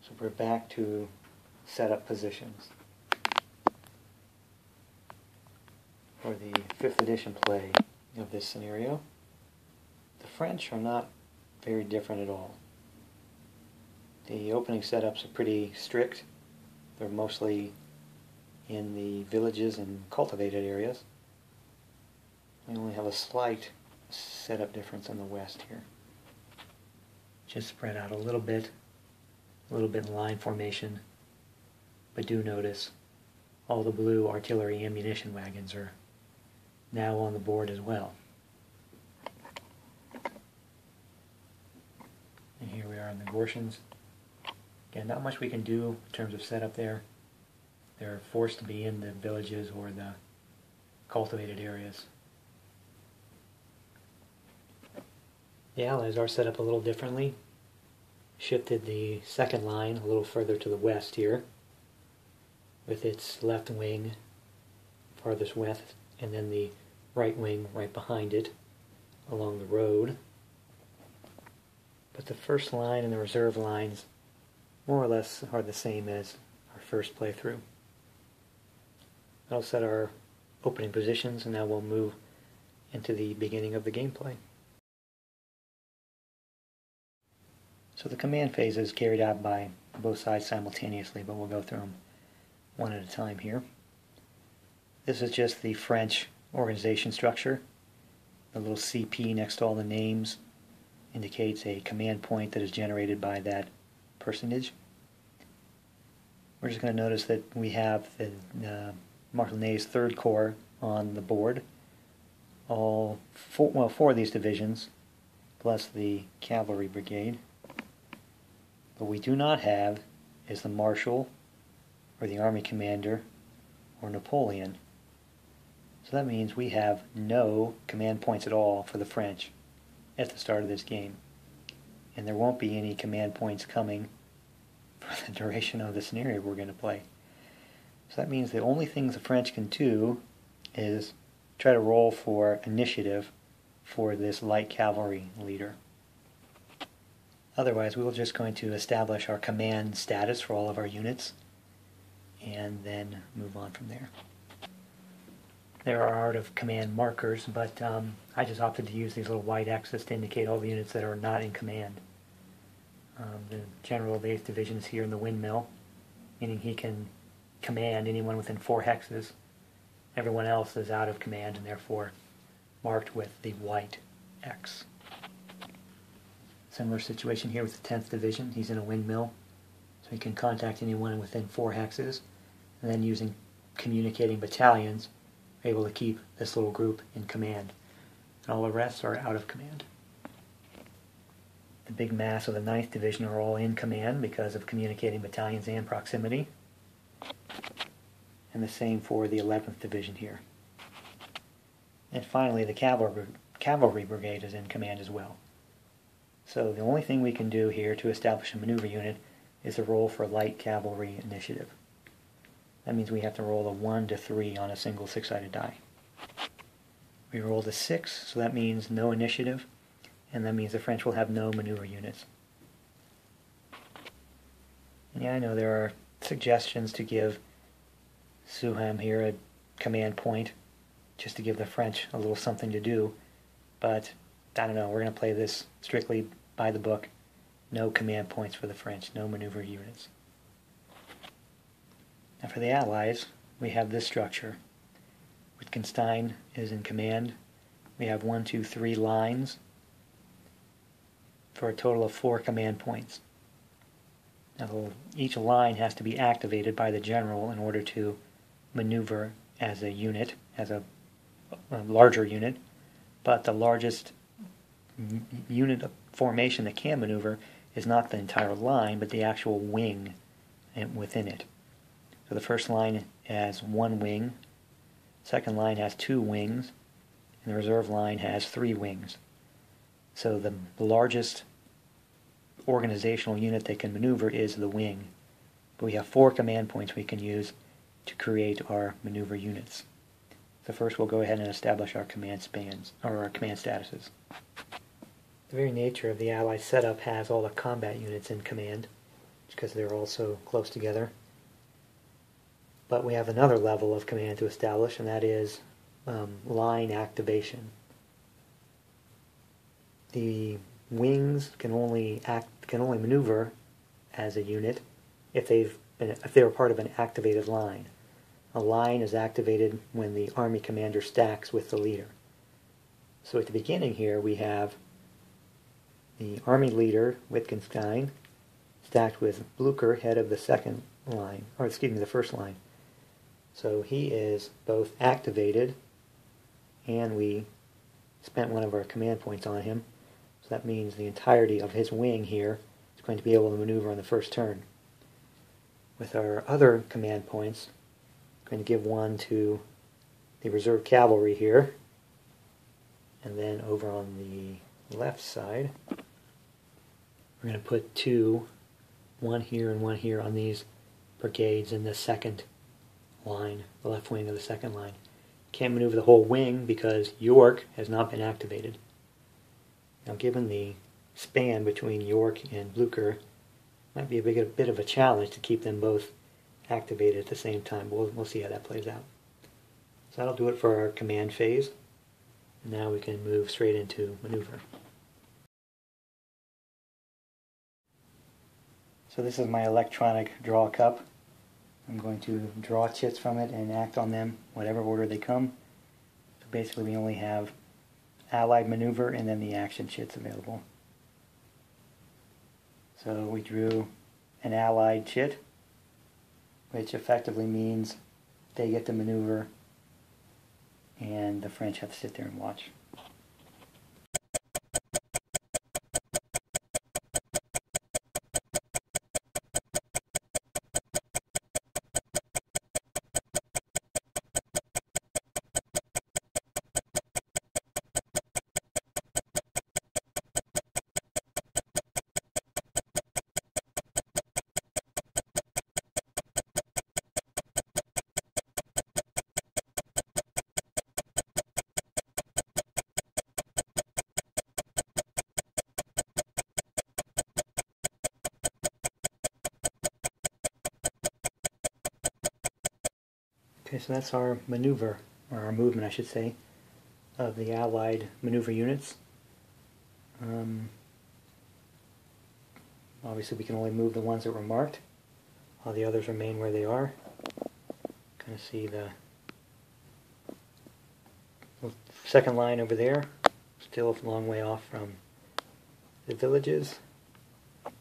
So we're back to setup positions. For the 5th edition play of this scenario, the French are not very different at all. The opening setups are pretty strict. They're mostly in the villages and cultivated areas. We only have a slight setup difference in the west here. Just spread out a little bit in line formation, but do notice all the blue artillery ammunition wagons are now on the board as well. And here we are in the Gortians. Again, not much we can do in terms of setup there. They're forced to be in the villages or the cultivated areas. The Allies are set up a little differently. Shifted the second line a little further to the west here, with its left wing farthest west, and then the right wing right behind it along the road. But the first line and the reserve lines more or less are the same as our first playthrough. That'll set our opening positions, and now we'll move into the beginning of the gameplay. So the command phase is carried out by both sides simultaneously, but we'll go through them one at a time here. This is just the French organization structure. The little CP next to all the names indicates a command point that is generated by that personage. We're just going to notice that we have the Martinet's 3rd Corps on the board. All four of these divisions, plus the cavalry brigade. What we do not have is the Marshal, or the Army Commander, or Napoleon. So that means we have no command points at all for the French at the start of this game. And there won't be any command points coming for the duration of the scenario we're going to play. So that means the only things the French can do is try to roll for initiative for this light cavalry leader. Otherwise, we were just going to establish our command status for all of our units and then move on from there. There are art of command markers, but I just opted to use these little white X's to indicate all the units that are not in command. The General of 8th Division is here in the windmill, meaning he can command anyone within 4 hexes. Everyone else is out of command and therefore marked with the white X. Similar situation here with the 10th Division. He's in a windmill, so he can contact anyone within 4 hexes, and then using communicating battalions, are able to keep this little group in command. And all the rest are out of command. The big mass of the 9th Division are all in command because of communicating battalions and proximity. And the same for the 11th Division here. And finally, the cavalry brigade is in command as well. So the only thing we can do here to establish a maneuver unit is to roll for light cavalry initiative. That means we have to roll a 1 to 3 on a single 6-sided die. We rolled a 6, so that means no initiative, and that means the French will have no maneuver units. And yeah, I know there are suggestions to give Suham here a command point, just to give the French a little something to do, but I don't know, we're going to play this strictly by the book. No command points for the French, no maneuver units. Now for the Allies, we have this structure. Wittgenstein is in command. We have 1, 2, 3 lines for a total of 4 command points. Now each line has to be activated by the general in order to maneuver as a unit, as a larger unit, but the largest unit of formation that can maneuver is not the entire line, but the actual wing within it. So the first line has 1 wing, second line has 2 wings, and the reserve line has 3 wings. So the largest organizational unit that can maneuver is the wing. But we have 4 command points we can use to create our maneuver units. So first we'll go ahead and establish our command spans, or our command statuses. The very nature of the Allied setup has all the combat units in command, because they're all so close together. But we have another level of command to establish, and that is line activation. The wings can only maneuver as a unit if they were part of an activated line. A line is activated when the army commander stacks with the leader. So at the beginning here we have the army leader, Wittgenstein, stacked with Blücher, head of the the first line. So he is both activated, and we spent one of our command points on him. So that means the entirety of his wing here is going to be able to maneuver on the first turn. With our other command points, I'm going to give one to the reserve cavalry here, and then over on the left side, we're going to put two, one here and one here on these brigades in the second line, the left wing of the second line. Can't maneuver the whole wing because York has not been activated. Now, given the span between York and Blücher, might be a bit of a challenge to keep them both activated at the same time. We'll see how that plays out. So that'll do it for our command phase. Now we can move straight into maneuver. So this is my electronic draw cup. I'm going to draw chits from it and act on them, whatever order they come. So basically we only have Allied maneuver and then the action chits available. So we drew an Allied chit, which effectively means they get to maneuver and the French have to sit there and watch. Okay, so that's our maneuver, or our movement I should say, of the Allied maneuver units. Obviously we can only move the ones that were marked. All the others remain where they are. Kind of see the second line over there, still a long way off from the villages.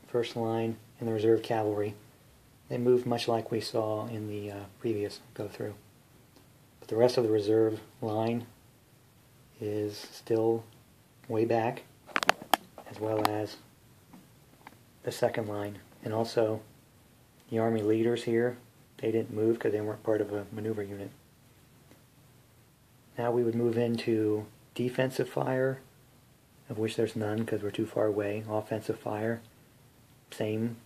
First line and the reserve cavalry. They moved much like we saw in the previous go-through. But the rest of the reserve line is still way back, as well as the second line. And also, the army leaders here, they didn't move because they weren't part of a maneuver unit. Now we would move into defensive fire, of which there's none because we're too far away. Offensive fire, same.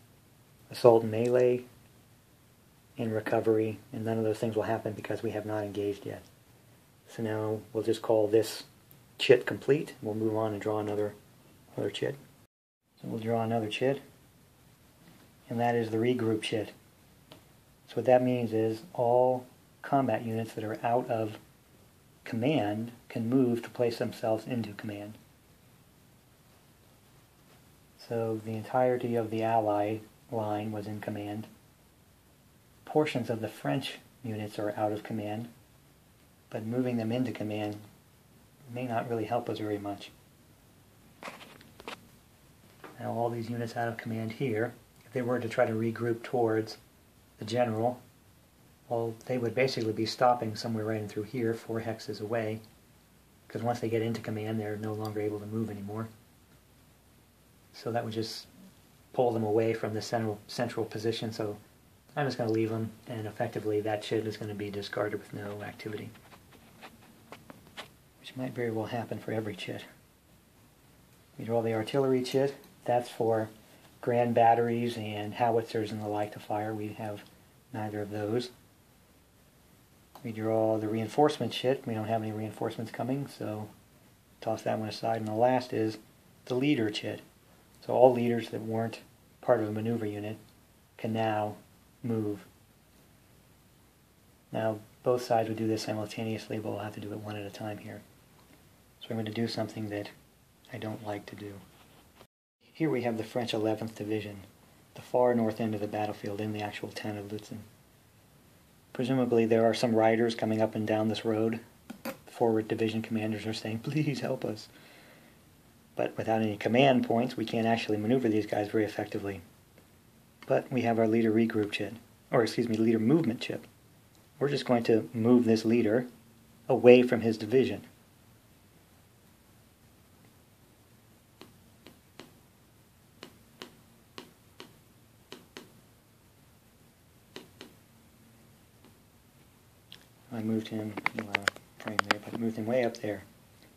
Assault and melee, and recovery, and none of those things will happen because we have not engaged yet. So now we'll just call this chit complete. We'll move on and draw another chit. So we'll draw another chit, and that is the regroup chit. So what that means is all combat units that are out of command can move to place themselves into command. So the entirety of the Allied line was in command. Portions of the French units are out of command, but moving them into command may not really help us very much. Now all these units out of command here, if they were to try to regroup towards the general, well, they would basically be stopping somewhere right in through here, 4 hexes away, because once they get into command they're no longer able to move anymore. So that would just pull them away from the central position, so I'm just going to leave them, and effectively that chit is going to be discarded with no activity. Which might very well happen for every chit. We draw the artillery chit. That's for grand batteries and howitzers and the like to fire. We have neither of those. We draw the reinforcement chit. We don't have any reinforcements coming, so toss that one aside. And the last is the leader chit. So all leaders that weren't part of a maneuver unit can now move. Now both sides would do this simultaneously, but we'll have to do it one at a time here. So I'm going to do something that I don't like to do. Here we have the French 11th Division, the far north end of the battlefield in the actual town of Lutzen. Presumably there are some riders coming up and down this road. The forward division commanders are saying, please help us. But without any command points, we can't actually maneuver these guys very effectively. But we have our leader regroup chip, leader movement chip. We're just going to move this leader away from his division. I moved him, frame there, but I moved him way up there.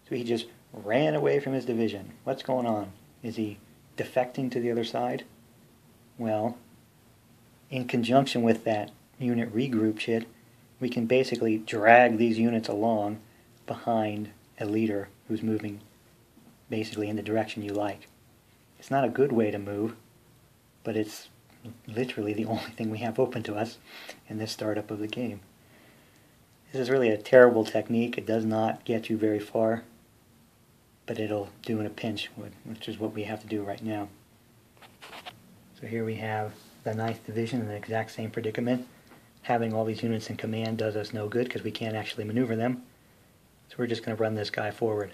So he just ran away from his division. What's going on? Is he defecting to the other side? Well, in conjunction with that unit regroup chit, we can basically drag these units along behind a leader who's moving basically in the direction you like. It's not a good way to move, but it's literally the only thing we have open to us in this startup of the game. This is really a terrible technique. It does not get you very far, but it'll do in a pinch, which is what we have to do right now. So here we have the 9th Division in the exact same predicament. Having all these units in command does us no good because we can't actually maneuver them. So we're just going to run this guy forward.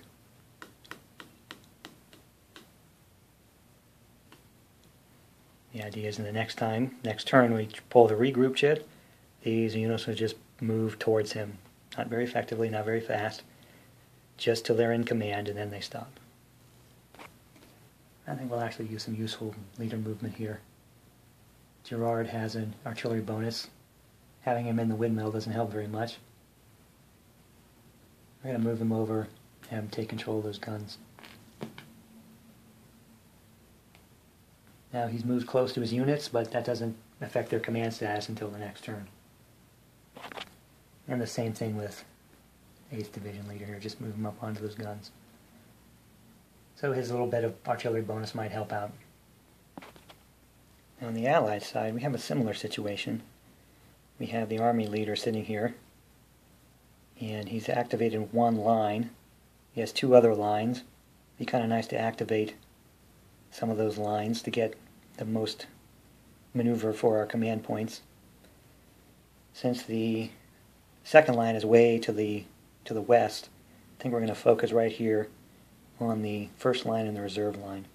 The idea is in the next turn we pull the regroup chit, these units will just move towards him. Not very effectively, not very fast, just till they're in command and then they stop. I think we'll actually use some useful leader movement here. Gerard has an artillery bonus. Having him in the windmill doesn't help very much. We're going to move him over and have him take control of those guns. Now he's moved close to his units, but that doesn't affect their command status until the next turn. And the same thing with 8th Division leader here, just move him up onto those guns. So his little bit of artillery bonus might help out. On the Allied side, we have a similar situation. We have the army leader sitting here, and he's activated one line. He has 2 other lines. It'd be kind of nice to activate some of those lines to get the most maneuver for our command points. Since the second line is way to the west, I think we're going to focus right here on the first line and the reserve line.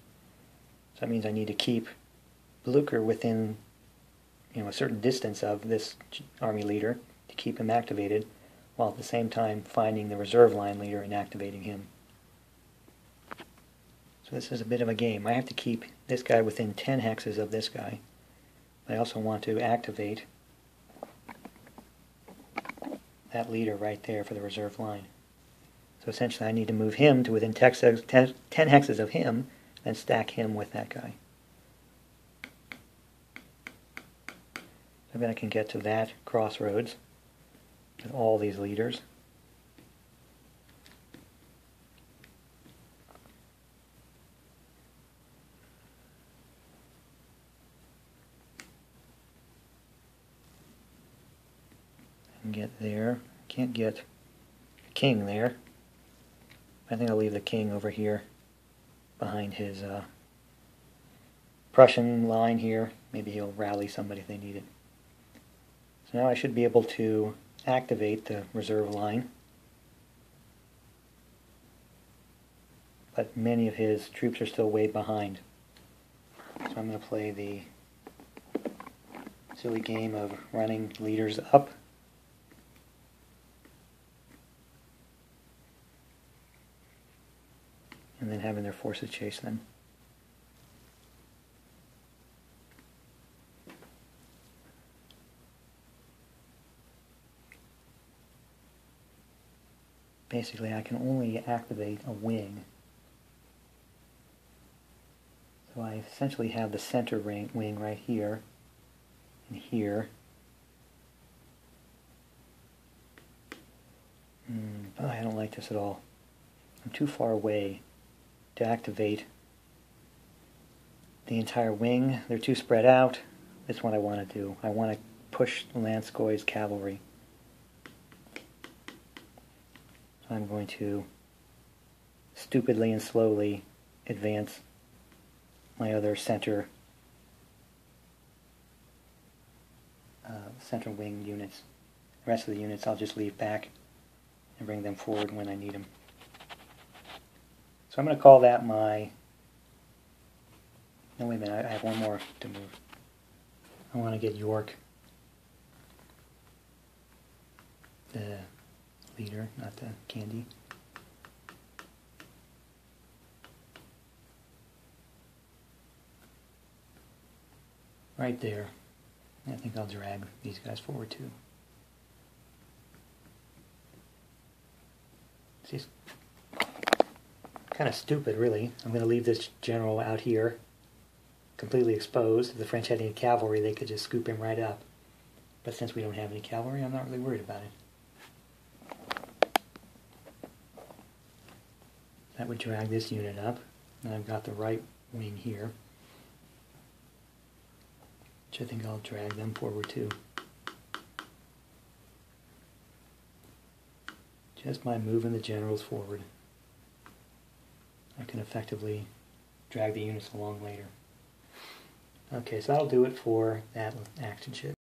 So that means I need to keep Blucher within a certain distance of this army leader to keep him activated, while at the same time finding the reserve line leader and activating him. So this is a bit of a game. I have to keep this guy within 10 hexes of this guy. I also want to activate that leader right there for the reserve line. So essentially I need to move him to within 10 hexes of him, and stack him with that guy. So then I can get to that crossroads with all these leaders. And get there. Can't get the king there. I think I'll leave the king over here behind his Prussian line here. Maybe he'll rally somebody if they need it. So now I should be able to activate the reserve line. But many of his troops are still way behind. So I'm going to play the silly game of running leaders up. And then having their forces chase them. Basically, I can only activate a wing. So I essentially have the center wing right here and here. I don't like this at all. I'm too far away to activate the entire wing. They're too spread out. That's what I want to do. I want to push Lanskoy's cavalry. So I'm going to stupidly and slowly advance my other center wing units. The rest of the units I'll just leave back and bring them forward when I need them. So I'm going to call that my... No, wait a minute, I have one more to move. I want to get York, the leader, not the candy. Right there. I think I'll drag these guys forward too. It's kind of stupid, really. I'm going to leave this general out here, completely exposed. If the French had any cavalry, they could just scoop him right up. But since we don't have any cavalry, I'm not really worried about it. That would drag this unit up. And I've got the right wing here, which I think I'll drag them forward too. Just by moving the generals forward, I can effectively drag the units along later. Okay, so that'll do it for that action chit.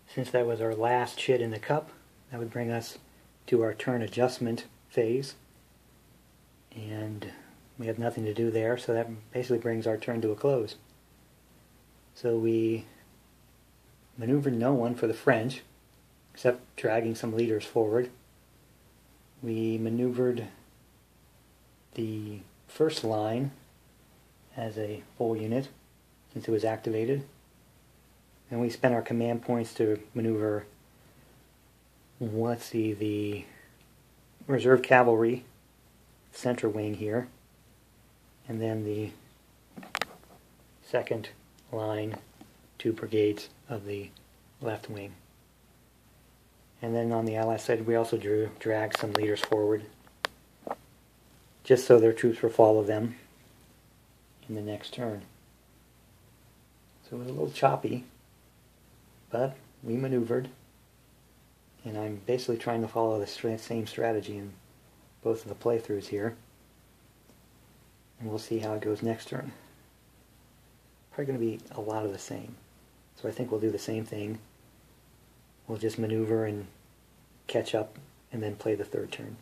Since that was our last chit in the cup, that would bring us to our turn adjustment phase. And we have nothing to do there, so that basically brings our turn to a close. So we maneuvered no one for the French, except dragging some leaders forward. We maneuvered the first line as a full unit, since it was activated. And we spent our command points to maneuver, let's see, the reserve cavalry center wing here, and then the second line, 2 brigades of the left wing. And then on the Allied side, we also dragged some leaders forward, just so their troops will follow them in the next turn. So it was a little choppy, but we maneuvered, and I'm basically trying to follow the same strategy in both of the playthroughs here. And we'll see how it goes next turn. Probably going to be a lot of the same. So I think we'll do the same thing. We'll just maneuver and catch up and then play the third turn.